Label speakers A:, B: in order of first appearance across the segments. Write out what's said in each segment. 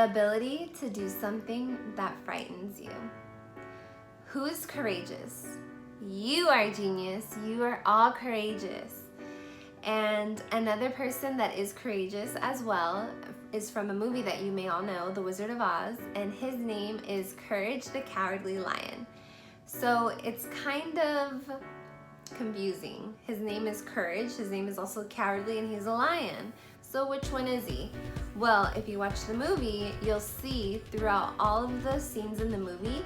A: The ability to do something that frightens you. Who is courageous? You are, genius. You are all courageous. And another person that is courageous as well is from a movie that you may all know, The Wizard of Oz, and his name is Courage the Cowardly Lion. So it's kind of confusing. His name is Courage, his name is also Cowardly, and he's a lion. So which one is he? Well, if you watch the movie, you'll see throughout all of the scenes in the movie,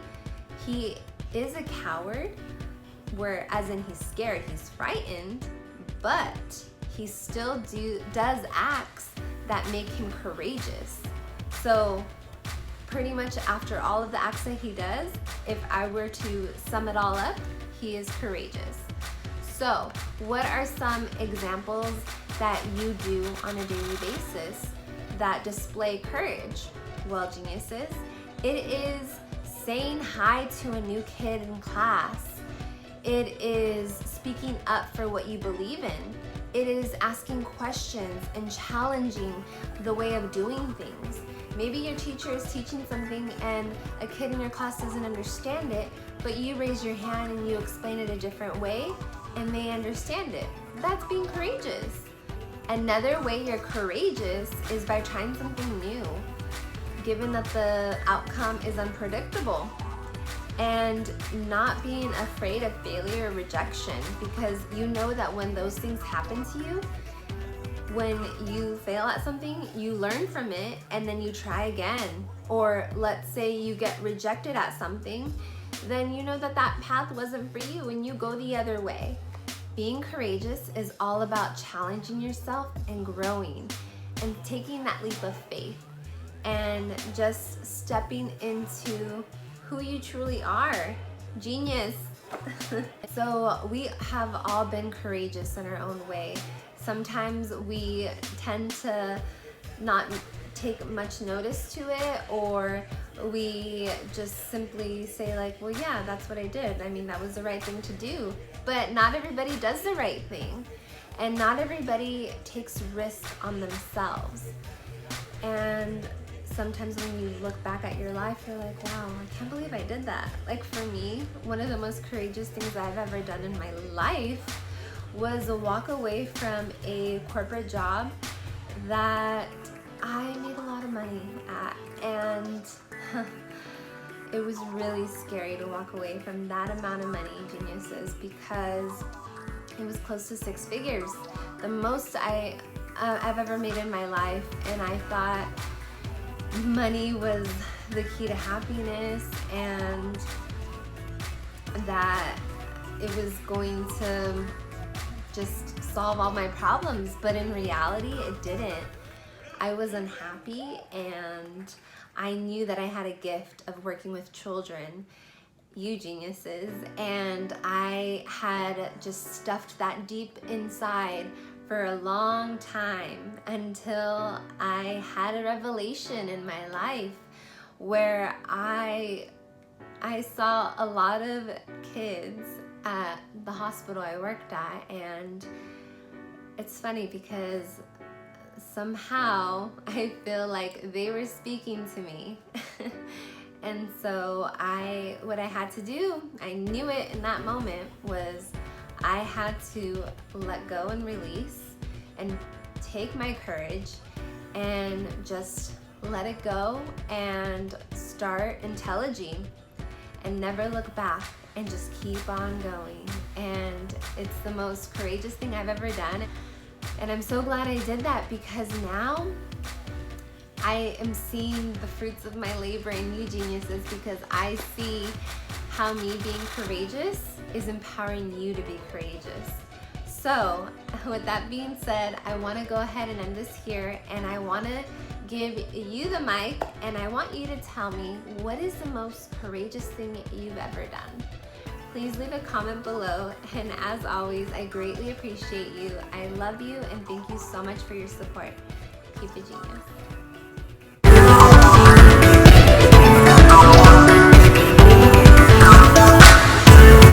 A: he is a coward, where as in he's scared, he's frightened, but he still does acts that make him courageous. So pretty much after all of the acts that he does, if I were to sum it all up, he is courageous. So what are some examples that you do on a daily basis that display courage? Well, geniuses, it is saying hi to a new kid in class. It is speaking up for what you believe in. It is asking questions and challenging the way of doing things. Maybe your teacher is teaching something and a kid in your class doesn't understand it, but you raise your hand and you explain it a different way and they understand it. That's being courageous. Another way you're courageous is by trying something new, given that the outcome is unpredictable, and not being afraid of failure or rejection, because you know that when those things happen to you, when you fail at something, you learn from it and then you try again. Or let's say you get rejected at something, then you know that that path wasn't for you and you go the other way. Being courageous is all about challenging yourself and growing and taking that leap of faith and just stepping into who you truly are. Genius. So we have all been courageous in our own way. Sometimes we tend to not take much notice to it, or we just simply say like, well, yeah, that's what I did. I mean, that was the right thing to do. But not everybody does the right thing, and not everybody takes risks on themselves. And sometimes when you look back at your life, you're like, wow, I can't believe I did that. Like for me, one of the most courageous things I've ever done in my life was walk away from a corporate job that I made a lot of money at. And it was really scary to walk away from that amount of money, geniuses, because it was close to 6 figures, the most I've ever made in my life. And I thought money was the key to happiness and that it was going to just solve all my problems, but in reality it didn't. I was unhappy, and I knew that I had a gift of working with children, you geniuses, and I had just stuffed that deep inside for a long time until I had a revelation in my life where I saw a lot of kids at the hospital I worked at, and it's funny because somehow I feel like they were speaking to me. And so what I had to do, I knew it in that moment, was I had to let go and release and take my courage and just let it go and start intelliging and never look back and just keep on going. And it's the most courageous thing I've ever done. And I'm so glad I did that, because now I am seeing the fruits of my labor in you geniuses, because I see how me being courageous is empowering you to be courageous. So with that being said, I want to go ahead and end this here, and I want to give you the mic, and I want you to tell me, what is the most courageous thing you've ever done? Please leave a comment below, and as always, I greatly appreciate you. I love you, and thank you so much for your support. Keep it genius.